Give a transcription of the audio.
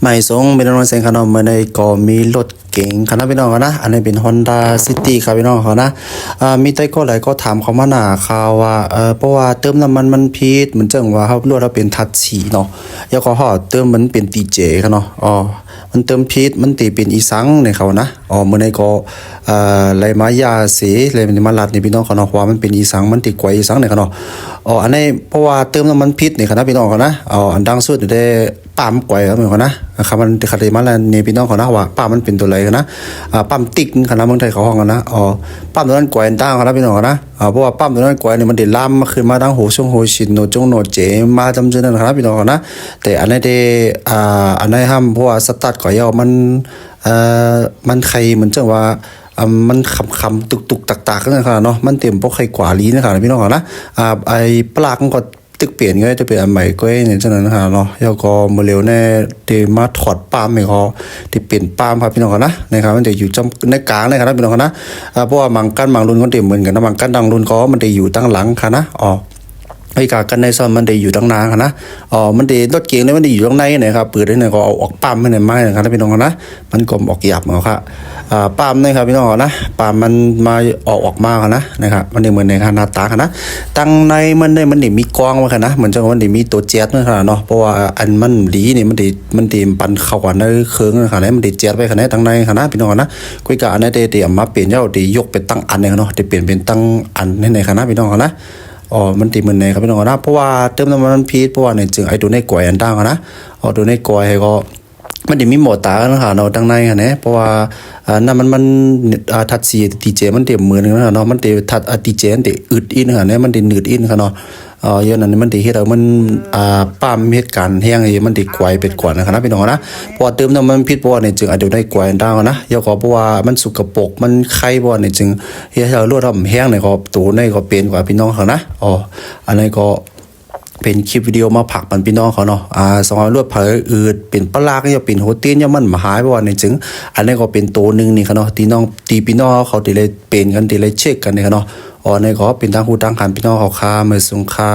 ไม่ส่งเป็นรถเสียงขนมมาในก็มีรถเก๋งคันนั้นพี่น้องนะอันนี้เป็น Honda City ครับพี่น้องเขานะมีไต้ก็หลายก็ถามเขามาหนาข่าวว่าเพราะว่าเติมน้ำมันพิษเหมือนจังว่าเขาลวดเราเป็นทัดสีเนาะแล้วก็ห่อเติมมันเป็นตีเจครับเนาะมันเติมพิษมันตีเป็นอีสังในเขานะเมื่อในก็ไรมายาเสีไรมันมาลัดในพี่น้องเขาเนาะว่ามันเป็นอีสังมันตีกว่าอีสังในเขาเนาะอันนี้เพราะว่าเติมน้ำมันพิษในคณะพี่น้องเขานะอันดังสุดได้ปั๊มกวยครับเหมือนกันนะครับมันคดีมาแล้วนี่พี่น้องเขานะว่าปั๊มมันเป็นตัวอะไรกันนะปั๊มติ๊กคณะเมืองไทยเขาห้องกันนะปั๊มตัวนั้นกวยตั้งครับพี่น้องเขานะเพราะว่าปั๊มตัวนั้นกวยเนี่ยมันเดือดล้ำขึ้นมาตั้งหูช่วงหูชินโนจงโนเจมาจำเจนั้นครับพี่น้องเขานะแต่อันนี้ได้อันนี้ห้ามเพราะว่าสตาร์ทก่อยเอามันใครเหมือนจังว่ามันคำตุกตักๆนั่นค่ะเนาะมันเต็มพวกใครกว่าลีนะครับพี่น้องเขานะไอ้ปลากมันก็ตึกเปลี่ยนก็จะเป็นอันใหม่ก็เนี่ยฉะนั้นนะคะเนาะแล้วก็มาเร็วแน่ที่มาถอดปาล์มให้เขาที่เปลี่ยนปาล์มครับพี่น้องนะนะครับมันจะอยู่จำในกลางนะครับพี่น้องนะเพราะว่าบางรุ่นก็เต็มเหมือนกันนะบางกันดังรุ่นก็มันจะอยู่ตั้งหลังค่ะนะไอ้กากันในซอนมันได้อยู่ตั้งนานนะมันได้รถเก๋งเนี่ยมันได้อยู่ข้างในนะครับเปิดได้เนี่ยก็เอาออกปั๊มให้เนี่ยมานะครับพี่น้องนะมันก็ออกหยับเนาะครับปั๊มนะครับพี่น้องนะปั๊มมันมาออกมาครับนะครับมันได้เหมือนในหน้าตาครับนะตั้งในมันได้มีกล้องมาครับนะเหมือนจะมันได้มีตัวเจ็ตนะครับเนาะเพราะว่าอันมันดีนี่มันได้ปันเข้ากันในเครื่องนะครับมันได้เจ็ตไปครับตั้งในครับนะพี่น้องนะคุยกับอันนี้ได้มาเปลี่ยนเจ้าได้ยกเป็นตั้งอันเนี่ยเนาะได้เปลี่ยนเป็นตั้งอันในครับนะพี่น้องนะมันตีเหมือนในครับพี่น้องนะเพราะว่าเติมน้ำมันพีชเพราะว่าในจึงไอ้ตัวในกวยอันดังนะตัวในกวยก็มันจะมีหมอตานะคะเนาะตั้งในค่ะเนี่ยเพราะว่านั่นมันทัดสีตีเจมันเต็มมือนึงนะเนาะมันเต็มทัดตีเจมันเต็มอึดอินค่ะเนี่ยมันเต็มหนืดอินค่ะเนาะย้อนนั้นมันเต็มเฮ็ดเอามันปั้มเฮ็ดการแห้งมันเต็มกวยเป็ดกว่านะครับพี่น้องนะเพราะว่าเติมน้ำมันพีชเพราะว่าในจึงไอ้ตัวในกวยอันดังนะยกเพราะว่ามันสุกปรกมันไข่เพราะว่าในจึงเฮ็ดให้เราลวดทำแห้งในก็ตัวในก็เป็นกว่าพี่น้องเขานะอันนี้ก็เป็นคลิปวิดีโอมาผักมันพี่น้องเขาเนาะสองรวดเผยอืดเป็นปลาก็จะเป็นโฮเตียนเนี่ยมันมาหายไปว่าในจึงอันนี้ก็เป็นตัวหนึ่งนี่เขาเนาะตีพี่น้องเขาตีเลยเป็นกันตีเลยเช็คกันเนี่ยเขาเนาะในก็เป็นทางหูทางการพี่น้องเขาคาเมื่อสงครา